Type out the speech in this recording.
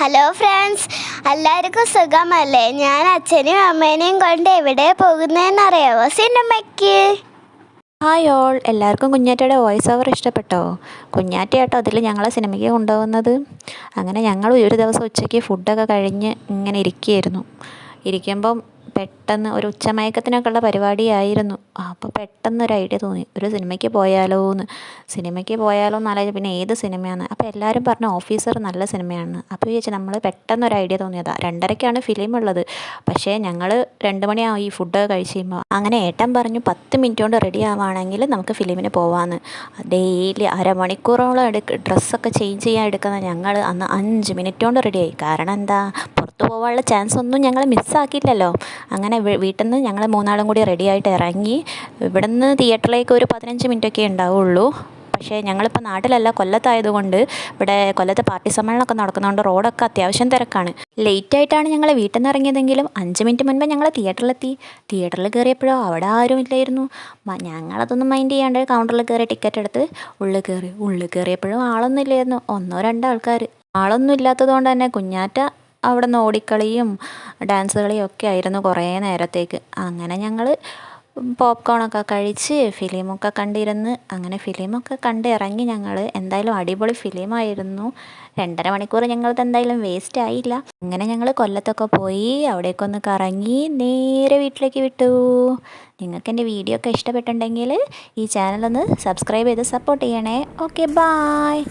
Hello friends, എല്ലാവർക്കും സുഖമല്ലേ? ഞാൻ അച്ഛനെയും അമ്മേനെയും കൊണ്ട് എവിടെ പോകുന്നതെന്നറിയാമോ? സിനിമയ്ക്ക്. ഹായ് ഓൾ, എല്ലാവർക്കും കുഞ്ഞാറ്റയുടെ വോയിസ് ഓവർ ഇഷ്ടപ്പെട്ടോ? കുഞ്ഞാറ്റയാട്ടോ അതിൽ ഞങ്ങളെ സിനിമയ്ക്ക് കൊണ്ടുപോകുന്നത്. അങ്ങനെ ഞങ്ങൾ ഒരു ദിവസം ഉച്ചയ്ക്ക് ഫുഡൊക്കെ കഴിഞ്ഞ് ഇങ്ങനെ ഇരിക്കുമ്പം പെട്ടെന്ന് ഒരു ഉച്ചമയക്കത്തിനൊക്കെ ഉള്ള പരിപാടിയായിരുന്നു. അപ്പോൾ പെട്ടെന്നൊരു ഐഡിയ തോന്നി, ഒരു സിനിമയ്ക്ക് പോയാലോ എന്ന് ആലോചിച്ചു. പിന്നെ ഏത് സിനിമയാണ്? അപ്പോൾ എല്ലാവരും പറഞ്ഞു ഓഫീസർ നല്ല സിനിമയാണ്. അപ്പോൾ ചോദിച്ചാൽ നമ്മൾ പെട്ടെന്നൊരു ഐഡിയ തോന്നിയതാണ്. 2:30ക്കാണ് ഫിലിം ഉള്ളത്, പക്ഷേ ഞങ്ങൾ 2 മണിയാവും ഈ ഫുഡൊക്കെ കഴിച്ച് കഴിയുമ്പോൾ. അങ്ങനെ ഏട്ടൻ പറഞ്ഞു 10 മിനിറ്റ് കൊണ്ട് റെഡി ആവുകയാണെങ്കിൽ നമുക്ക് ഫിലിമിന് പോവാമെന്ന്. ഡെയിലി അരമണിക്കൂറോളം ഡ്രസ്സൊക്കെ ചേഞ്ച് ചെയ്യാൻ എടുക്കുന്ന ഞങ്ങൾ അന്ന് 5 മിനിറ്റ് കൊണ്ട് റെഡിയായി. കാരണം എന്താ, പുറത്ത് പോകാനുള്ള ചാൻസ് ഒന്നും ഞങ്ങൾ മിസ്സാക്കിയില്ലല്ലോ. അങ്ങനെ വീട്ടിൽ നിന്ന് ഞങ്ങൾ 3 കൂടി റെഡിയായിട്ട് ഇറങ്ങി. ഇവിടുന്ന് തിയേറ്ററിലേക്ക് ഒരു 15 മിനിറ്റൊക്കെ ഉണ്ടാവുള്ളൂ. പക്ഷേ ഞങ്ങളിപ്പോൾ നാട്ടിലല്ല, കൊല്ലത്തായതുകൊണ്ട് ഇവിടെ കൊല്ലത്ത് പാർട്ടി സമ്മേളനമൊക്കെ നടക്കുന്നതുകൊണ്ട് റോഡൊക്കെ അത്യാവശ്യം തിരക്കാണ്. ലേറ്റായിട്ടാണ് ഞങ്ങൾ വീട്ടിൽ നിന്ന് ഇറങ്ങിയതെങ്കിലും 5 മിനിറ്റ് മുൻപ് ഞങ്ങൾ തിയേറ്ററിലെത്തി. തിയേറ്ററിൽ കയറിയപ്പോഴോ അവിടെ ആരും ഇല്ലായിരുന്നു. ഞങ്ങളതൊന്നും മൈൻഡ് ചെയ്യാണ്ട് കൗണ്ടറിൽ കയറി ടിക്കറ്റ് എടുത്ത് ഉള്ളിൽ കയറിയപ്പോഴും ആളൊന്നും ഇല്ലായിരുന്നു. 1-2 ആൾക്കാർ. ആളൊന്നും ഇല്ലാത്തത് കൊണ്ട് തന്നെ കുഞ്ഞാറ്റ അവിടെ നിന്ന് ഓടിക്കളിയും ഡാൻസ് കളിയും ഒക്കെ ആയിരുന്നു കുറേ നേരത്തേക്ക്. അങ്ങനെ ഞങ്ങൾ പോപ്കോണൊക്കെ കഴിച്ച് ഫിലിമൊക്കെ കണ്ടിരുന്ന് അങ്ങനെ ഫിലിമൊക്കെ കണ്ട് ഇറങ്ങി. ഞങ്ങൾ എന്തായാലും അടിപൊളി ഫിലിമായിരുന്നു. 2.5 മണിക്കൂർ ഞങ്ങൾക്ക് എന്തായാലും വേസ്റ്റ് ആയില്ല. അങ്ങനെ ഞങ്ങൾ കൊല്ലത്തൊക്കെ പോയി അവിടേക്കൊന്ന് കറങ്ങി നേരെ വീട്ടിലേക്ക് വിട്ടു. നിങ്ങൾക്ക് എൻ്റെ വീഡിയോ ഒക്കെ ഇഷ്ടപ്പെട്ടിട്ടുണ്ടെങ്കിൽ ഈ ചാനലൊന്ന് സബ്സ്ക്രൈബ് ചെയ്ത് സപ്പോർട്ട് ചെയ്യണേ. Okay, bye.